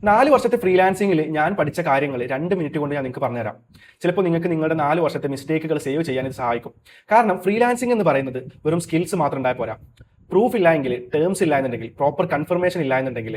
4 വർഷത്തെ ഫ്രീലാൻസിംഗിൽ ഞാൻ പഠിച്ച കാര്യങ്ങൾ 2 മിനിറ്റ് കൊണ്ട് ഞാൻ നിങ്ങൾക്ക് പറഞ്ഞുതരാം. ചിലപ്പോൾ നിങ്ങൾക്ക് നിങ്ങളുടെ 4 വർഷത്തെ മിസ്റ്റേക്കുകൾ സേവ് ചെയ്യാൻ ഇത് സഹായിക്കും. കാരണം ഫ്രീലാൻസിംഗ് എന്ന് പറയുന്നത് വെറും സ്കിൽസ് മാത്രം ഉണ്ടായാൽ പോരാ. പ്രൂഫ് ഇല്ല എങ്കിൽ, ടേംസ് ഇല്ല എന്നുണ്ടെങ്കിൽ, പ്രോപ്പർ കൺഫർമേഷൻ ഇല്ല എന്നുണ്ടെങ്കിൽ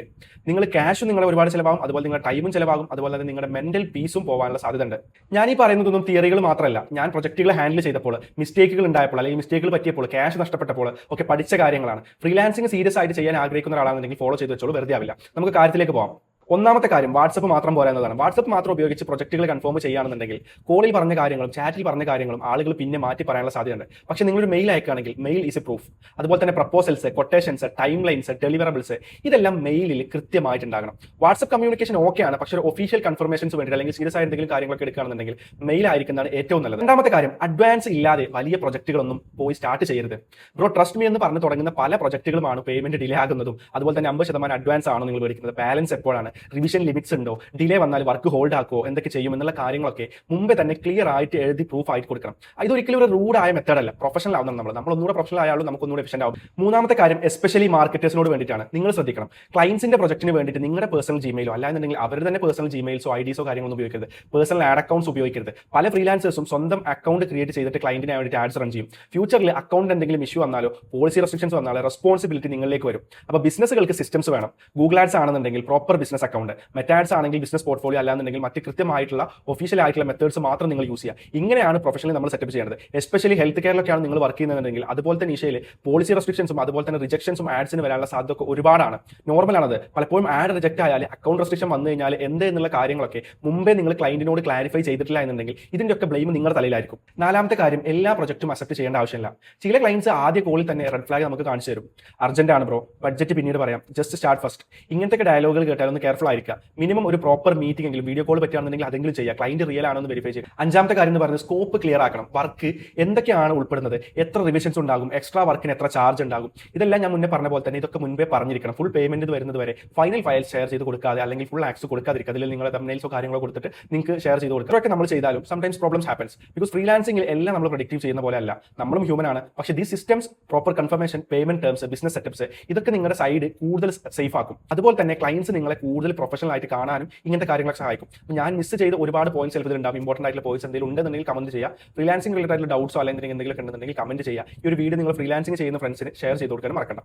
നിങ്ങൾ ക്യാഷും നിങ്ങളെ ഒരുപാട് ചിലവാകും, അതുപോലെ നിങ്ങളുടെ ടൈമും ചിലവാകും, അതുപോലെ തന്നെ നിങ്ങളുടെ മെന്റൽ പീസും പോകാനുള്ള സാധ്യത ഉണ്ട്. ഞാൻ ഈ പറയുന്നതൊന്നും തിയറികൾ മാത്രമല്ല. ഞാൻ പ്രൊജക്റ്റുകൾ ഹാൻഡിൽ ചെയ്തപ്പോൾ, മിസ്റ്റേക്കുകൾ ഉണ്ടായപ്പോൾ അല്ലെങ്കിൽ മിസ്റ്റേക്കുകൾ പറ്റിയപ്പോൾ, ക്യാഷ് നഷ്ടപ്പെട്ടപ്പോൾ ഒക്കെ പഠിച്ച കാര്യങ്ങളാണ്. ഫ്രീലാൻസിംഗ് സീരിയസ് ആയിട്ട് ചെയ്യാൻ ആഗ്രഹിക്കുന്ന ഒരാളാണെന്നുണ്ടെങ്കിൽ ഫോളോ ചെയ്ത് വെച്ചോളൂ, വെറുതെ ആവില്ല. നമുക്ക് കാര്യത്തിലേക്ക് പോകാം. ഒന്നാമത്തെ കാര്യം വാട്സപ്പ് മാത്രം പോരാ എന്നതാണ്. വാട്സപ്പ് മാത്രം ഉപയോഗിച്ച് പ്രൊജക്റ്റുകൾ കൺഫേം ചെയ്യുകയാണെന്നുണ്ടെങ്കിൽ കോളിൽ പറഞ്ഞ കാര്യങ്ങളും ചാറ്റിൽ പറഞ്ഞ കാര്യങ്ങളും ആളുകൾ പിന്നെ മാറ്റി പറയാനുള്ള സാധ്യതയുണ്ട്. പക്ഷേ നിങ്ങളൊരു മെയിൽ അയക്കുകയാണെങ്കിൽ മെയിൽ ഈസ് എ പ്രൂഫ്. അതുപോലെ തന്നെ proposals, quotations, timelines, deliverables ഇതെല്ലാം മെയിലിൽ കൃത്യമായിട്ടുണ്ടാകണം. വാട്സപ്പ് കമ്മ്യൂണിക്കേഷൻ ഓക്കെയാണ്, പക്ഷേ ഒരു ഒഫീഷ്യൽ കൺഫർമേഷൻസ് വേണ്ടി അല്ലെങ്കിൽ സീരിയസ് ആയ എന്തെങ്കിലും കാര്യങ്ങളൊക്കെ എടുക്കുകയാണെന്നുണ്ടെങ്കിൽ മെയിൽ ആയിരിക്കുന്നതാണ് ഏറ്റവും നല്ലത്. രണ്ടാമത്തെ കാര്യം അഡ്വാൻസ് ഇല്ലാതെ വലിയ പ്രൊജക്റ്റുകളൊന്നും പോയി സ്റ്റാർട്ട് ചെയ്യരുത്. ബ്രോ ട്രസ്റ്റ് മീ എന്ന് പറഞ്ഞ് തുടങ്ങുന്ന പല പ്രൊജക്റ്റുകളുമാണ് പേയ്മെന്റ് ഡിലേ ആകുന്നതും. അതുപോലെ തന്നെ 50% അഡ്വാൻസ് ആണ് നിങ്ങൾ മേടിക്കുന്നത്. ബാലൻസ് എപ്പോഴാണ്, റിവിഷൻ ലിമിറ്റ്സ് ഉണ്ടോ, ഡിലേ വന്നാൽ വർക്ക് ഹോൾഡ് ആക്കുമോ, എന്തൊക്കെ ചെയ്യും എന്നുള്ള കാര്യങ്ങളൊക്കെ മുമ്പേ തന്നെ ക്ലിയർ ആയിട്ട് എഴുതി പ്രൂഫ് ആയിട്ട് കൊടുക്കണം. ഇതൊരിക്കലും ഒരു റൂഡായ മെത്തേഡല്ല. പ്രൊഫഷണൽ ആവുന്നത് നമ്മൾ ഒന്നുകൂടെ പ്രൊഫഷണൽ ആയാലും നമുക്ക് ഒന്നുകൂടെ എഫിഷ്യന്റ് ആവും. മൂന്നാമത്തെ കാര്യം എസ്പെഷ്യലി മാർക്കറ്റേഴ്സിനോട് വേണ്ടിയിട്ടാണ്. നിങ്ങൾ ശ്രദ്ധിക്കണം, ക്ലയൻസിന്റെ പ്രൊജക്റ്റിന് വേണ്ടിയിട്ട് നിങ്ങളുടെ പേഴ്സണൽ ജിമെയിലോ അല്ലാന്നുണ്ടെങ്കിൽ അവർ തന്നെ പേഴ്സണൽ ജിമെയിൽസോ ഐഡിസോ കാര്യങ്ങളൊന്നും ഉപയോഗിക്കരുത്. പേഴ്സണൽ ആഡ് അക്കൗണ്ട്സ് ഉപയോഗിക്കരുത്. പല ഫ്രീലാൻസേഴ്സും സ്വന്തം അക്കൗണ്ട് ക്രിയേറ്റ് ചെയ്തിട്ട് ക്ലയന്റിനെ വേണ്ടിയിട്ട് ആഡ്സ് റൺ ചെയ്യും. ഫ്യൂച്ചറിൽ അക്കൗണ്ട് എന്തെങ്കിലും ഇഷ്യൂ വന്നാലോ പോളിസി റെസ്ട്രിക്ഷൻസ് വന്നാലോ റെസ്പോൺസിബിലിറ്റി നിങ്ങളിലേക്ക് വരും. അപ്പോൾ ബിസിനസ്സുകൾക്ക് സിസ്റ്റംസ് വേണം. ഗൂഗിൾ ആഡ്സ് ആണെന്നുണ്ടെങ്കിൽ പ്രോപ്പർ ബിസിനസ് അക്കൗണ്ട്, മെറ്റാഡ്സ് ആണെങ്കിൽ ബിസിനസ് പോർട്ട്ഫോളിയോ അല്ലാന്നുണ്ടെങ്കിൽ മറ്റ് കൃത്യമായിട്ടുള്ള ഒഫീഷ്യൽ ആയിട്ടുള്ള മെത്തേഡ്സ് മാത്രം നിങ്ങൾ യൂസ് ചെയ്യുക. ഇങ്ങനെയാണ് പ്രൊഫഷണലി നമ്മൾ സെറ്റപ്പ് ചെയ്യേണ്ടത്. എസ്പെഷ്യലി ഹെൽത്ത് കെയറിലൊക്കെയാണ് നിങ്ങൾ വർക്ക് ചെയ്യുന്നതെങ്കിൽ അതുപോലത്തെ നിശയിൽ പോളിസി റെസ്ട്രിക്ഷൻസും അതുപോലെ തന്നെ റിജക്ഷൻസും ആഡ്സിന് വരാനുള്ള സാധ്യത ഒക്കെ ഒരുപാടാണ്. നോർമലാണത്. പലപ്പോഴും ആഡ് റിജക്ട് ആയാൽ അക്കൗണ്ട് റെസ്ട്രിക്ഷൻ വന്നു കഴിഞ്ഞാൽ എന്ത് എന്നുള്ള കാര്യങ്ങളൊക്കെ മുമ്പേ നിങ്ങൾ ക്ലയന്റിനോട് ക്ലാരിഫൈ ചെയ്തിട്ടില്ല എന്നുണ്ടെങ്കിൽ ഇതിന്റെ ഒക്കെ ബ്ലെയിം നിങ്ങളുടെ തലയിലായിരിക്കും. നാലാമത്തെ കാര്യം എല്ലാ പ്രൊജക്റ്റും അക്സെപ്റ്റ് ചെയ്യേണ്ട ആവശ്യമില്ല. ചില ക്ലയൻസ് ആദ്യ കോളിൽ തന്നെ റെഡ് ഫ്ലാഗ് നമുക്ക് കാണിച്ചു തരും. അർജന്റ് ആണ് ബ്രോ, ബഡ്ജറ്റ് പിന്നീട് പറയാം, ജസ്റ്റ് സ്റ്റാർട്ട് ഫസ്റ്റ്. ഇങ്ങനത്തെ ഡയലോഗുകൾ കേട്ടാൽ ഒന്ന് കെയർഫുൾ ആയിരിക്കുക. മിനിമം ഒരു പ്രോപ്പർ മീറ്റിംഗ് എങ്കിലും വീഡിയോ കോൾ പറ്റുകയാണെന്നുണ്ടെങ്കിൽ അതെങ്കിലും ചെയ്യുക. ക്ലയന്റ് റിയൽ ആണെന്ന് വെരിഫൈ ചെയ്യുക. അഞ്ചാമത്തെ കാര്യം എന്ന് പറയുന്നത് സ്കോപ്പ് ക്ലിയർ ആക്കണം. വർക്ക് എന്തൊക്കെയാണ് ഉൾപ്പെടുന്നത്, എത്ര റിവിഷൻസ് ഉണ്ടാകും, എക്സ്ട്രാ വർക്കിന് എത്ര ചാർജ് ഉണ്ടാകും, ഇതെല്ലാം ഞാൻ മുന്നേ പറഞ്ഞ പോലെ തന്നെ ഇതൊക്കെ മുൻപേ പറഞ്ഞിരിക്കണം. ഫുൾ പേയ്മെന്റ് വരുന്നത് വരെ ഫൈനൽ ഫയൽ ഷെയർ ചെയ്ത് കൊടുക്കാതെ അല്ലെങ്കിൽ ഫുൾ ആക്സസ് കൊടുക്കാതിരിക്കുക. അതിൽ നിങ്ങളുടെ തംബ്നെയിൽസോ കാര്യങ്ങളോ കൊടുത്തിട്ട് നിങ്ങൾക്ക് ഷെയർ ചെയ്ത് കൊടുക്കുക. ഇതൊക്കെ നമ്മൾ ചെയ്താലും സംടൈംസ് പ്രോബ്ലംസ് ഹാപ്പൻസ്. ബിക്കോസ് ഫ്രീലാൻസിംഗിൽ എല്ലാം നമ്മൾ പ്രഡിക്റ്റീവ് ചെയ്യുന്ന പോലെ അല്ല. നമ്മളും ഹ്യൂമൻ ആണ്. പക്ഷേ the systems, proper confirmation, payment terms, business setups ഇതൊക്കെ നിങ്ങളുടെ സൈഡ് കൂടുതൽ സേഫ് ആക്കും. അതുപോലെ തന്നെ ക്ലയൻസ് നിങ്ങളെ കൂടുതൽ പ്രൊഫഷണൽ ആയിട്ട് കാണാനും ഇങ്ങനത്തെ കാര്യങ്ങളൊക്കെ സഹായിക്കും. ഞാൻ മിസ് ചെയ്ത ഒരുപാട് പോയിന്റ്സ് ചിലപ്പോൾ ഉണ്ടാവും. ഇമ്പോർട്ടന്റ് ആയിട്ടുള്ള പോയിന്റ്സ് എന്തെങ്കിലും ഉണ്ടെന്നുണ്ടെങ്കിൽ കമന്റ് ചെയ്യുക. ഫ്രീലാൻസിംഗ് റിലേറ്റഡ് ആയിട്ടുള്ള ഡൗട്ട്സോ അല്ലെങ്കിൽ എന്തെങ്കിലും ഉണ്ടെന്നുണ്ടെങ്കിൽ കമന്റ് ചെയ്യുക. ഈ ഒരു വീഡിയോ നിങ്ങൾ ഫ്രീലാൻസിംഗ് ചെയ്യുന്ന ഫ്രണ്ട്സിന് ഷെയർ ചെയ്ത് കൊടുക്കാനും മറക്കണ്ട.